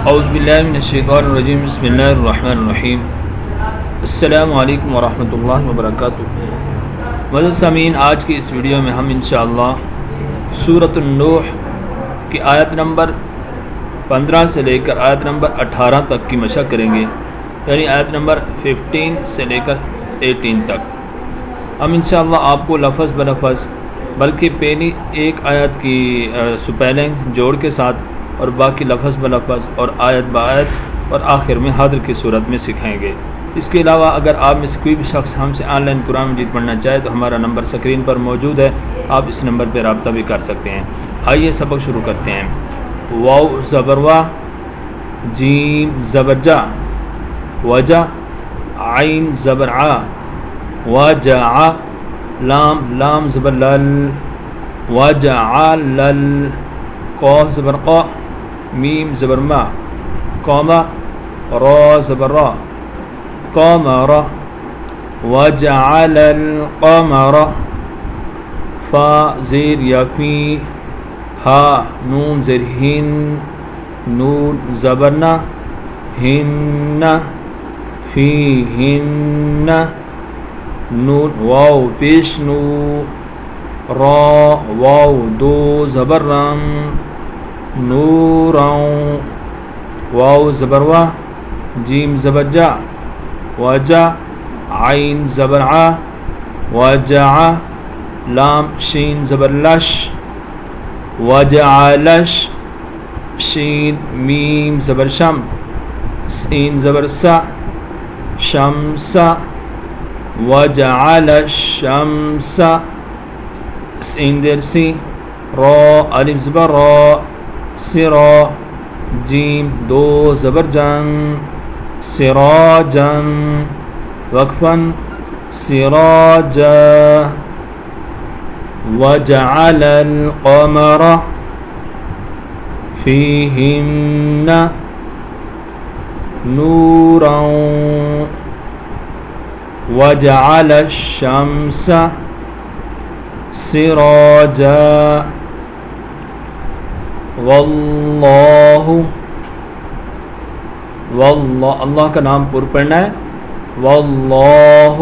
اعوذ باللہ من الشیطان الرجیم بسم اللہ الرحمن الرحیم السلام علیکم ورحمۃ اللہ وبرکاتہ۔ معزز سامعین، آج کی اس ویڈیو میں ہم انشاءاللہ سورۃ النوح کی آیت نمبر 15 سے لے کر آیت نمبر 18 تک کی مشق کریں گے، یعنی آیت نمبر 15 سے لے کر 18 تک۔ ہم انشاءاللہ آپ کو لفظ بلفظ بلکہ پہلی ایک آیت کی سپیلنگ جوڑ کے ساتھ اور باقی لفظ بلفظ اور آیت بآیت اور آخر میں حاضر کی صورت میں سکھائیں گے۔ اس کے علاوہ اگر آپ میں سے کوئی بھی شخص ہم سے آن لائن قرآن مجید پڑھنا چاہے تو ہمارا نمبر سکرین پر موجود ہے، آپ اس نمبر پہ رابطہ بھی کر سکتے ہیں۔ آئیے سبق شروع کرتے ہیں۔ واو زبر وا، جیم زبر جا، وجا، عین زبر ع، وجع، لام زبر لل، وجعل، قاف زبر قا، میم زبر ما، قام، را زبر را، قمر، وجعل القمر، فا زیر یا فی، ہا نون زیر ہن، نون زبرنا، ہن، فی ہن، نون واو پیش نو، را واو دو زبر رم، نورا، واو زبر وا، جیم زبر جا، وجا، عین زبر ع، وجع، لام شین زبر لش، وجعلش، شین میم زبر شم، سین زبر سا، شمس، وجعل الشمس، سین در سی، را الف زبر را، سرا، جیم دو زبر جن، سراجن، وقفن، سراجا، وجعل القمر فیہن نورا، وجعل الشمس سراجا، واللہ، اللہ کا نام پر پڑھنا ہے، واللہ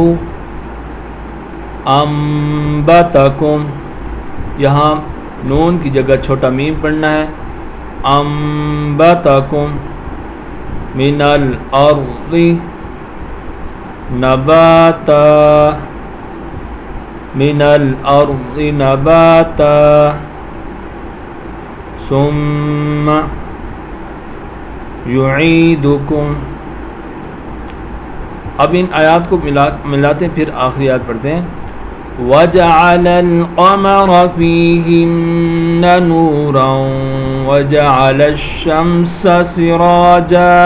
انبتکم، یہاں نون کی جگہ چھوٹا میم پڑھنا ہے، انبتکم من الارض نباتا، من الارض نباتا، ثم یعیدکم۔ اب ان آیات کو ملاتے ہیں، پھر آخری آیات پڑھتے ہیں۔ وَجَعَلَ الْقَمَرَ فِيهِنَّ نُورًا وَجَعَلَ الشَّمْسَ سِرَاجًا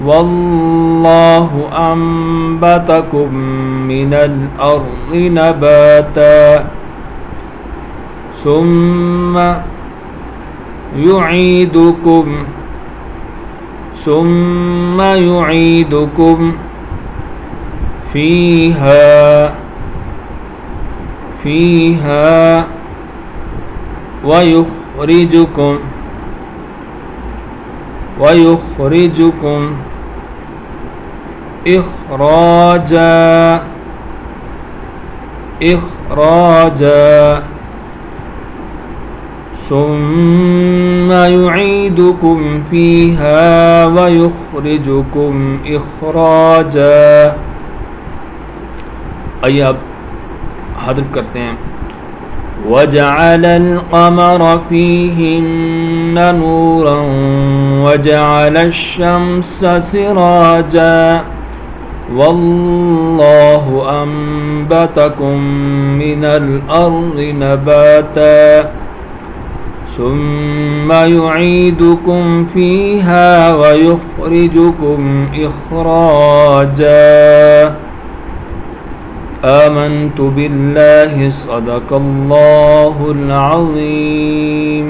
وَاللَّهُ أَنبَتَكُم مِّنَ الْأَرْضِ نَبَاتًا ثُمَّ يُعِيدُكُم فِيهَا وَيُخْرِجُكُم إِخْرَاجًا ثُمَّ يُعِيدُكُم فِيهَا وَيُخْرِجُكُم إِخْرَاجًا۔ آئیے اب حضرت کرتے ہیں۔ وَجَعَلَ الْقَمَرَ فِيهِنَّ نُورًا وَجَعَلَ الشَّمْسَ سِرَاجًا وَاللَّهُ أَنبَتَكُم مِّنَ الْأَرْضِ نَبَاتًا ثُمَّ يُعِيدُكُم فِيهَا وَيُخْرِجُكُم إِخْرَاجًا۔ آمنت بالله صدق الله العظيم۔